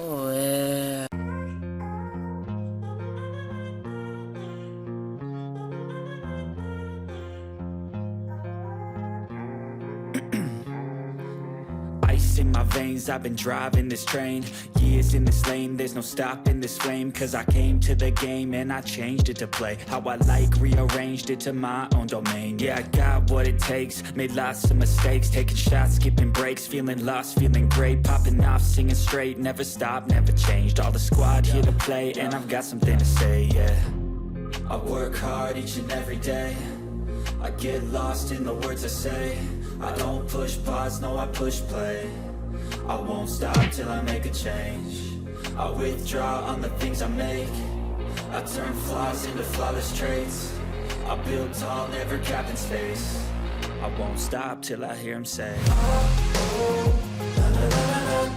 Oh yeah. Ice in my veins, I've been driving this train. Years in this lane, there's no stopping this flame. Cause I came to the game and I changed it to play how I like, rearranged it to my own domain. Yeah, I got what it takes, made lots of mistakes, taking shots, skipping breaks, feeling lost, feeling great, popping off, singing straight, never stopped, never changed. All the squad here to play and I've got something to say, yeah. I work hard each and every day, I get lost in the words I say. I don't push pause, no I push play. I won't stop till I make a change. I withdraw on the things I make. I turn flaws into flawless traits. I build tall, never capped in space. I won't stop till I hear him say, oh, oh, la, la, la, la, la.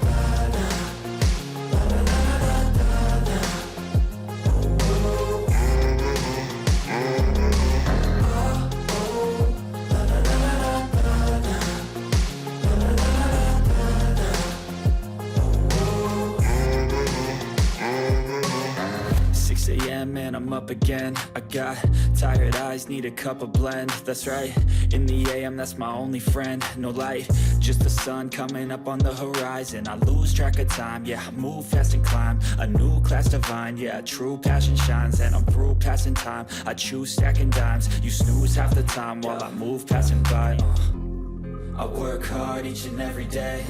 Man, I'm up again. I got tired eyes, need a cup of blend. That's right, in the AM, that's my only friend. No light, just the sun coming up on the horizon. I lose track of time, yeah, I move fast and climb a new class divine, yeah, true passion shines. And I'm through passing time, I choose stacking dimes. You snooze half the time while I move passing by. I work hard each and every day,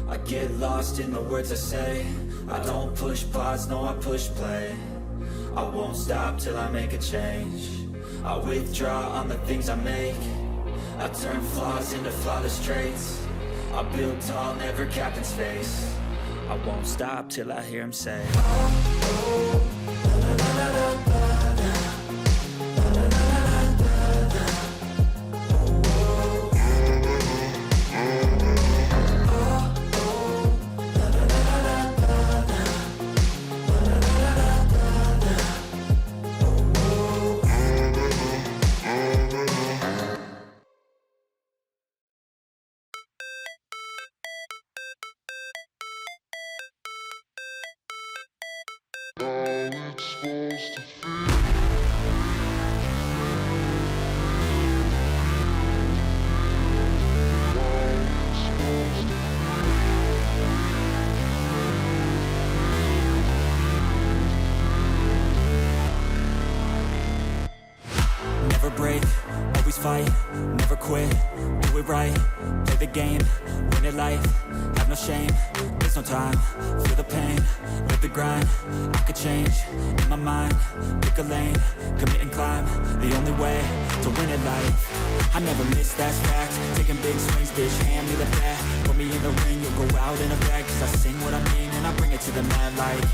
I get lost in the words I say. I don't push pause, no I push play. I won't stop till I make a change. I withdraw on the things I make. I turn flaws into flawless traits. I build tall, never capped in space. I won't stop till I hear him say, oh, oh, la, la, la, la, la. Never break, always fight, never quit, do it right, play the game, win it life, have no shame, there's no time, feel the pain, live the grind, I could change, in my mind, pick a lane, commit and climb, the only way to win it life. I never miss, that's fact, taking big swings, bitch, hand me the bat, put me in the ring, you'll go out in a bag, cause I sing what I mean and I bring it to the mad light.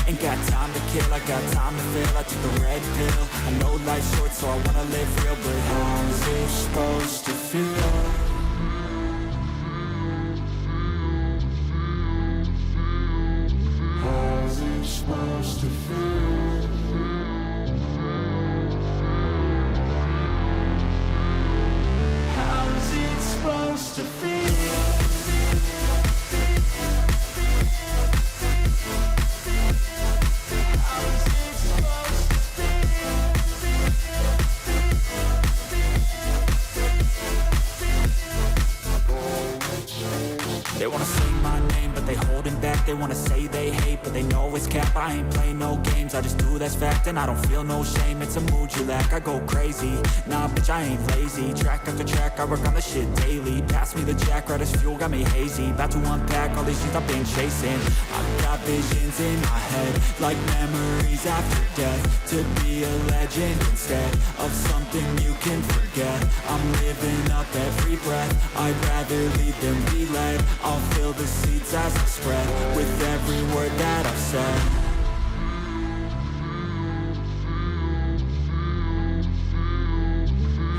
Ain't got time to kill, I got time to feel, I took the red pill, I know life's short so I wanna live real, but how's it supposed to feel? How's it supposed to feel? How's it supposed to feel? They wanna say my name, but they holding back. They wanna say they hate, but they know it's cap. I ain't play no games, I just do, that's fact. And I don't feel no shame, it's a mood you lack. I go crazy, nah bitch I ain't lazy. Track after track, I work on the shit daily. Pass me the jack, right as fuel, got me hazy. About to unpack all these things I've been chasing. I've got visions in my head, like memories after death. To be a legend instead of something you can forget. I'm living up every breath, I'd rather lead than be led. I'll fill the seeds as I spread with every word that I've said.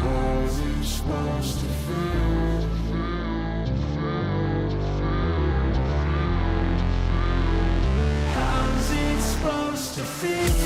How's it supposed to feel? How's it supposed to feel?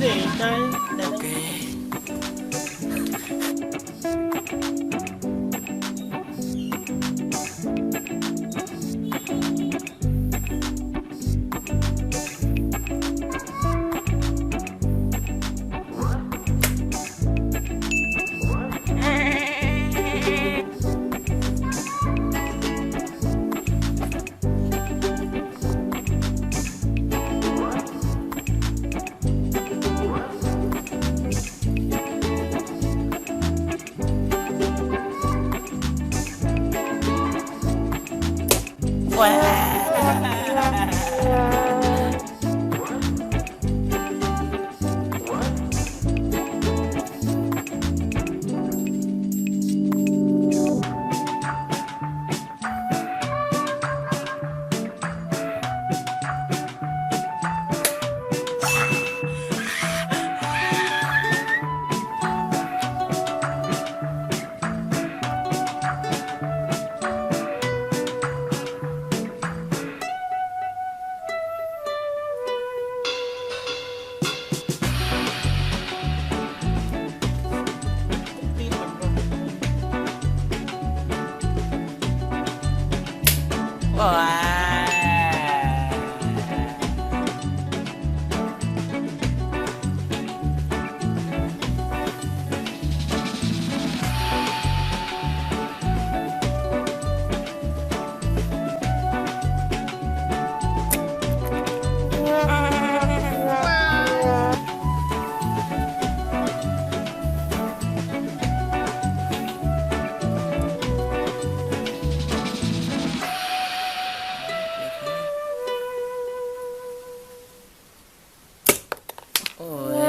Để chơi để Ok. Ôi